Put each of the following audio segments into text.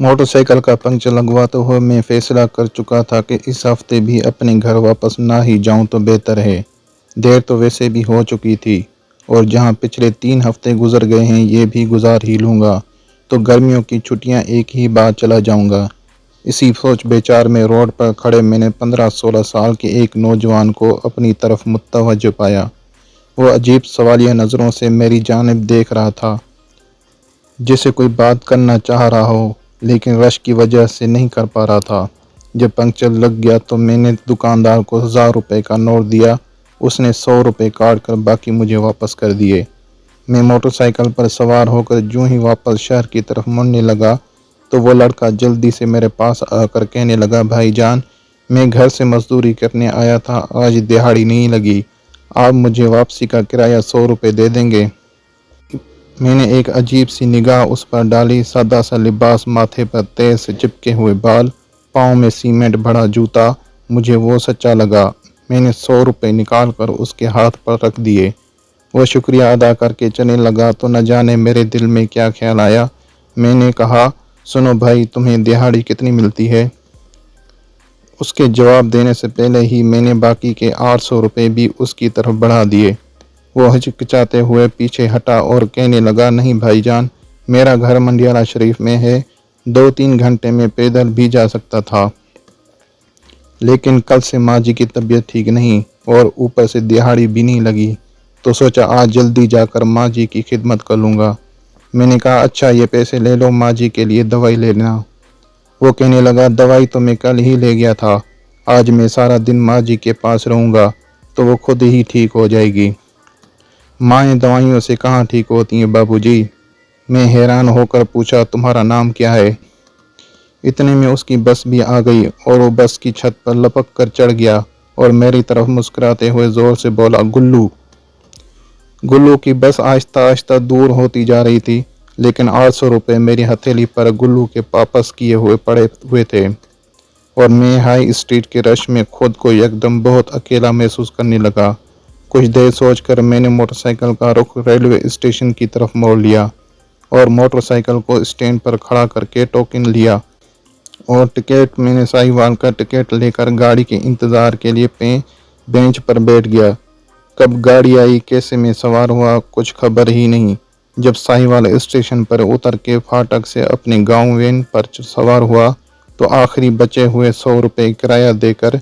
Motor cycle کا puncture لگواتے ہوئے میں فیصلہ کر چکا تھا کہ اس ہفتے بھی اپنے گھر واپس نہ ہی جاؤں تو بہتر ہے۔ دیر تو ویسے بھی ہو چکی تھی اور جہاں پچھلے 3 ہفتے گزر گئے ہیں یہ بھی گزار ہی لوں گا تو گرمیوں کی چھٹیاں ایک ہی بار چلا جاؤں گا۔ اسی سوچ بیچار میں روڈ پر کھڑے میں نے 15-16 سال کے ایک نوجوان کو اپنی طرف متوجہ پایا۔ وہ عجیب سوالیہ نظروں سے میری جانب دیکھ رہا تھا، جیسے کوئی بات کرنا چاہ رہا ہو لیکن رش کی وجہ سے نہیں کر پا رہا تھا۔ جب پنکچر لگ گیا تو میں نے دکاندار کو 1000 روپے کا نوٹ دیا۔ اس نے 100 روپے کاٹ کر باقی مجھے واپس کر دیے۔ میں موٹر سائیکل پر سوار ہو کر جوں ہی واپس شہر کی طرف مڑنے لگا تو وہ لڑکا جلدی سے میرے پاس آ کر کہنے لگا، بھائی جان، میں گھر سے مزدوری کرنے آیا تھا، آج دہاڑی نہیں لگی، آپ مجھے واپسی کا کرایہ 100 روپے دے دیں گے؟ میں نے ایک عجیب سی نگاہ اس پر ڈالی۔ سادہ سا لباس، ماتھے پر تیل سے چپکے ہوئے بال، پاؤں میں سیمنٹ بھرا جوتا، مجھے وہ سچا لگا۔ میں نے 100 روپے نکال کر اس کے ہاتھ پر رکھ دیے۔ وہ شکریہ ادا کر کے چلنے لگا تو نہ جانے میرے دل میں کیا خیال آیا۔ میں نے کہا، سنو بھائی، تمہیں دہاڑی کتنی ملتی ہے؟ اس کے جواب دینے سے پہلے ہی میں نے باقی کے 800 روپے بھی اس کی طرف بڑھا دیے۔ وہ ہچکچاتے ہوئے پیچھے ہٹا اور کہنے لگا، نہیں بھائی جان، میرا گھر منڈیالہ شریف میں ہے، 2-3 گھنٹے میں پیدل بھی جا سکتا تھا، لیکن کل سے ماں جی کی طبیعت ٹھیک نہیں اور اوپر سے دہاڑی بھی نہیں لگی تو سوچا آج جلدی جا کر ماں جی کی خدمت کر لوں گا۔ میں نے کہا، اچھا یہ پیسے لے لو، ماں جی کے لیے دوائی لے لینا۔ وہ کہنے لگا، دوائی تو میں کل ہی لے گیا تھا، آج میں سارا دن ماں جی کے پاس رہوں گا تو وہ خود ہی ٹھیک ہو جائے گی۔ مائیں دوائیوں سے کہاں ٹھیک ہوتی ہیں بابو جی؟ میں حیران ہو کر پوچھا، تمہارا نام کیا ہے؟ اتنے میں اس کی بس بھی آ گئی اور وہ بس کی چھت پر لپک کر چڑھ گیا اور میری طرف مسکراتے ہوئے زور سے بولا، گلو۔ گلو کی بس آہستہ آہستہ دور ہوتی جا رہی تھی، لیکن 800 روپے میری ہتھیلی پر گلو کے واپس کیے ہوئے پڑے ہوئے تھے اور میں ہائی اسٹریٹ کے رش میں خود کو یکدم بہت اکیلا محسوس کرنے لگا۔ کچھ دیر سوچ کر میں نے موٹر سائیکل کا رخ ریلوے اسٹیشن کی طرف موڑ لیا اور موٹر سائیکل کو اسٹینڈ پر کھڑا کر کے ٹوکن لیا اور میں نے ساہیوال کا ٹکٹ لے کر گاڑی کے انتظار کے لیے بینچ پر بیٹھ گیا۔ کب گاڑی آئی، کیسے میں سوار ہوا، کچھ خبر ہی نہیں۔ جب ساہیوال اسٹیشن پر اتر کے فاٹک سے اپنے گاؤں وین پر سوار ہوا تو آخری بچے ہوئے 100 روپے کرایہ دے کر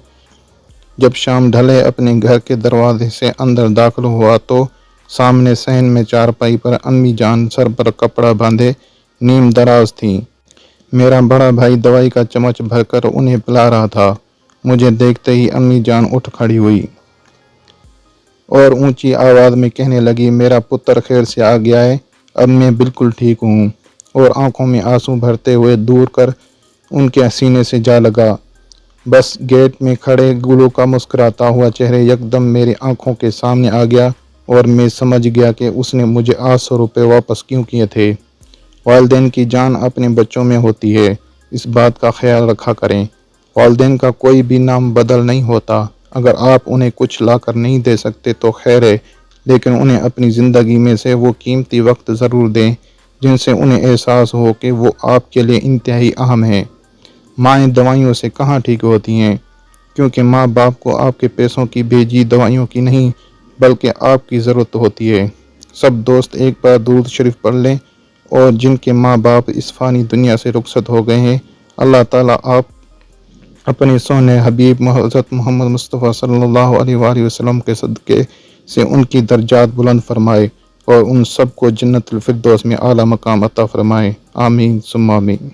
جب شام ڈھلے اپنے گھر کے دروازے سے اندر داخل ہوا تو سامنے صحن میں چارپائی پر امی جان سر پر کپڑا باندھے نیم دراز تھیں۔ میرا بڑا بھائی دوائی کا چمچ بھر کر انہیں پلا رہا تھا۔ مجھے دیکھتے ہی امی جان اٹھ کھڑی ہوئی اور اونچی آواز میں کہنے لگی، میرا پتر خیر سے آ گیا ہے، اب میں بالکل ٹھیک ہوں، اور آنکھوں میں آنسو بھرتے ہوئے دور کر ان کے سینے سے جا لگا۔ بس گیٹ میں کھڑے گلو کا مسکراتا ہوا چہرہ یکدم میری آنکھوں کے سامنے آ گیا اور میں سمجھ گیا کہ اس نے مجھے 800 روپے واپس کیوں کیے تھے۔ والدین کی جان اپنے بچوں میں ہوتی ہے، اس بات کا خیال رکھا کریں۔ والدین کا کوئی بھی نام بدل نہیں ہوتا۔ اگر آپ انہیں کچھ لا کر نہیں دے سکتے تو خیر ہے، لیکن انہیں اپنی زندگی میں سے وہ قیمتی وقت ضرور دیں جن سے انہیں احساس ہو کہ وہ آپ کے لیے انتہائی اہم ہیں۔ مائیں دوائیوں سے کہاں ٹھیک ہوتی ہیں، کیونکہ ماں باپ کو آپ کے پیسوں کی بھیجی دوائیوں کی نہیں بلکہ آپ کی ضرورت ہوتی ہے۔ سب دوست ایک بار درود شریف پڑھ لیں، اور جن کے ماں باپ اس فانی دنیا سے رخصت ہو گئے ہیں، اللہ تعالیٰ آپ اپنے سونے حبیب حضرت محمد مصطفیٰ صلی اللہ علیہ وآلہ وسلم کے صدقے سے ان کی درجات بلند فرمائے اور ان سب کو جنت الفردوس میں اعلیٰ مقام عطا فرمائے، آمین ثم آمین۔